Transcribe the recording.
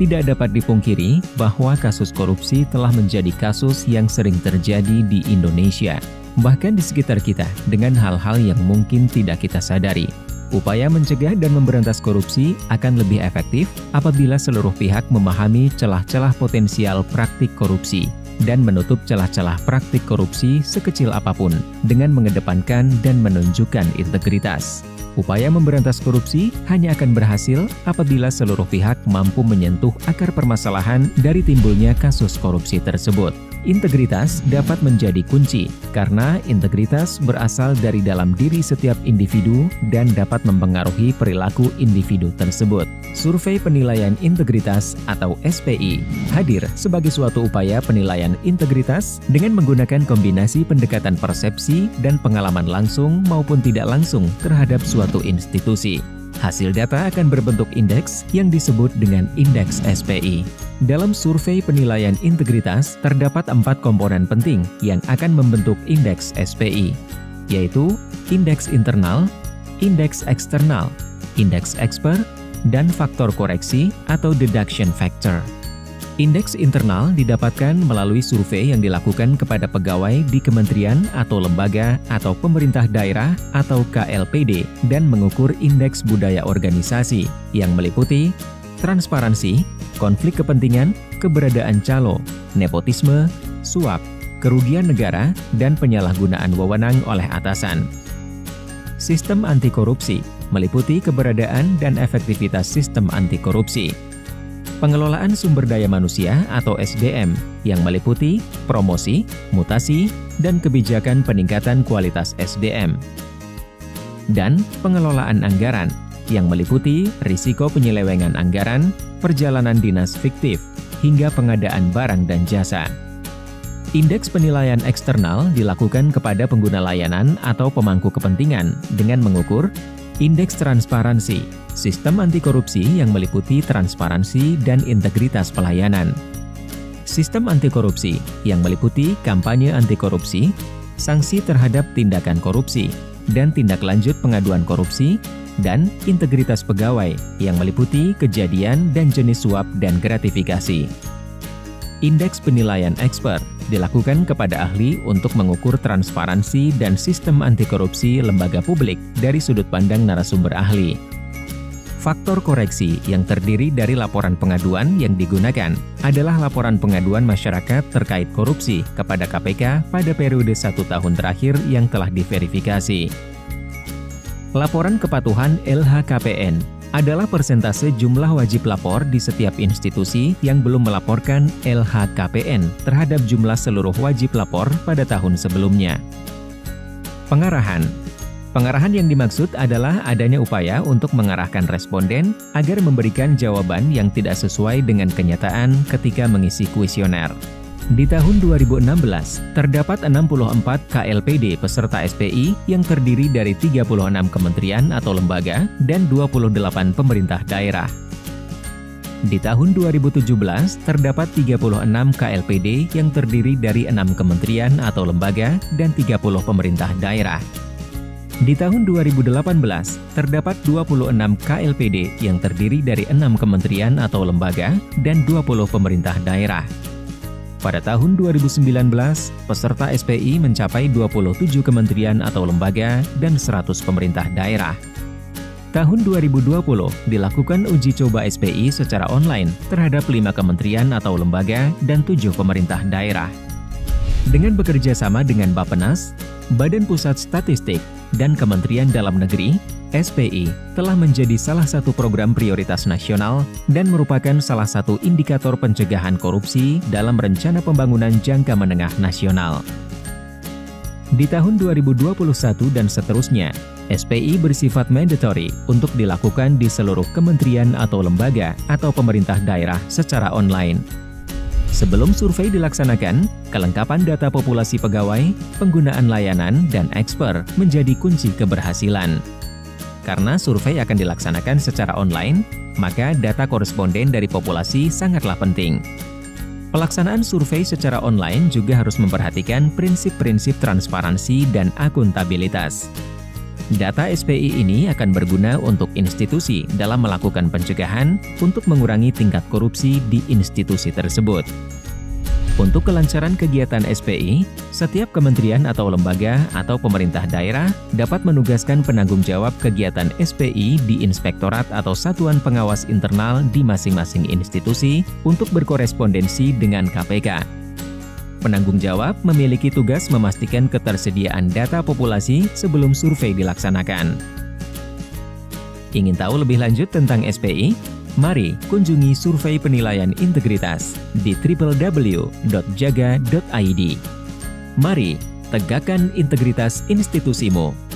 Tidak dapat dipungkiri bahwa kasus korupsi telah menjadi kasus yang sering terjadi di Indonesia, bahkan di sekitar kita dengan hal-hal yang mungkin tidak kita sadari. Upaya mencegah dan memberantas korupsi akan lebih efektif apabila seluruh pihak memahami celah-celah potensial praktik korupsi dan menutup celah-celah praktik korupsi sekecil apapun dengan mengedepankan dan menunjukkan integritas. Upaya memberantas korupsi hanya akan berhasil apabila seluruh pihak mampu menyentuh akar permasalahan dari timbulnya kasus korupsi tersebut. Integritas dapat menjadi kunci, karena integritas berasal dari dalam diri setiap individu dan dapat mempengaruhi perilaku individu tersebut. Survei Penilaian Integritas atau SPI hadir sebagai suatu upaya penilaian integritas dengan menggunakan kombinasi pendekatan persepsi dan pengalaman langsung maupun tidak langsung terhadap suatu institusi. Hasil data akan berbentuk indeks yang disebut dengan indeks SPI. Dalam survei penilaian integritas, terdapat 4 komponen penting yang akan membentuk indeks SPI, yaitu indeks internal, indeks eksternal, indeks expert, dan faktor koreksi atau deduction factor. Indeks internal didapatkan melalui survei yang dilakukan kepada pegawai di kementerian atau lembaga atau pemerintah daerah atau KLPD dan mengukur indeks budaya organisasi yang meliputi transparansi, konflik kepentingan, keberadaan calo, nepotisme, suap, kerugian negara, dan penyalahgunaan wewenang oleh atasan. Sistem anti korupsi meliputi keberadaan dan efektivitas sistem anti korupsi. Pengelolaan sumber daya manusia atau SDM yang meliputi promosi, mutasi, dan kebijakan peningkatan kualitas SDM. Dan pengelolaan anggaran yang meliputi risiko penyelewengan anggaran, perjalanan dinas fiktif, hingga pengadaan barang dan jasa. Indeks penilaian eksternal dilakukan kepada pengguna layanan atau pemangku kepentingan dengan mengukur indeks transparansi, sistem anti korupsi yang meliputi transparansi dan integritas pelayanan. Sistem anti korupsi yang meliputi kampanye anti korupsi, sanksi terhadap tindakan korupsi, dan tindak lanjut pengaduan korupsi, dan integritas pegawai yang meliputi kejadian dan jenis suap dan gratifikasi. Indeks penilaian expert dilakukan kepada ahli untuk mengukur transparansi dan sistem anti korupsi lembaga publik dari sudut pandang narasumber ahli. Faktor koreksi yang terdiri dari laporan pengaduan yang digunakan adalah laporan pengaduan masyarakat terkait korupsi kepada KPK pada periode 1 tahun terakhir yang telah diverifikasi. Laporan kepatuhan LHKPN adalah persentase jumlah wajib lapor di setiap institusi yang belum melaporkan LHKPN terhadap jumlah seluruh wajib lapor pada tahun sebelumnya. Pengarahan. Pengarahan yang dimaksud adalah adanya upaya untuk mengarahkan responden agar memberikan jawaban yang tidak sesuai dengan kenyataan ketika mengisi kuesioner. Di tahun 2016, terdapat 64 KLPD peserta SPI yang terdiri dari 36 kementerian atau lembaga dan 28 pemerintah daerah. Di tahun 2017, terdapat 36 KLPD yang terdiri dari 6 kementerian atau lembaga dan 30 pemerintah daerah. Di tahun 2018, terdapat 26 KLPD yang terdiri dari 6 kementerian atau lembaga dan 20 pemerintah daerah. Pada tahun 2019, peserta SPI mencapai 27 kementerian atau lembaga dan 100 pemerintah daerah. Tahun 2020 dilakukan uji coba SPI secara online terhadap 5 kementerian atau lembaga dan 7 pemerintah daerah. Dengan bekerja sama dengan Bappenas, Badan Pusat Statistik, dan Kementerian Dalam Negeri, SPI telah menjadi salah satu program prioritas nasional dan merupakan salah satu indikator pencegahan korupsi dalam Rencana Pembangunan Jangka Menengah Nasional. Di tahun 2021 dan seterusnya, SPI bersifat mandatory untuk dilakukan di seluruh kementerian atau lembaga atau pemerintah daerah secara online. Sebelum survei dilaksanakan, kelengkapan data populasi pegawai, penggunaan layanan, dan eksper menjadi kunci keberhasilan. Karena survei akan dilaksanakan secara online, maka data koresponden dari populasi sangatlah penting. Pelaksanaan survei secara online juga harus memperhatikan prinsip-prinsip transparansi dan akuntabilitas. Data SPI ini akan berguna untuk institusi dalam melakukan pencegahan untuk mengurangi tingkat korupsi di institusi tersebut. Untuk kelancaran kegiatan SPI, setiap kementerian atau lembaga atau pemerintah daerah dapat menugaskan penanggung jawab kegiatan SPI di inspektorat atau satuan pengawas internal di masing-masing institusi untuk berkorespondensi dengan KPK. Penanggung jawab memiliki tugas memastikan ketersediaan data populasi sebelum survei dilaksanakan. Ingin tahu lebih lanjut tentang SPI? Mari kunjungi survei penilaian integritas di www.jaga.id. Mari tegakkan integritas institusimu.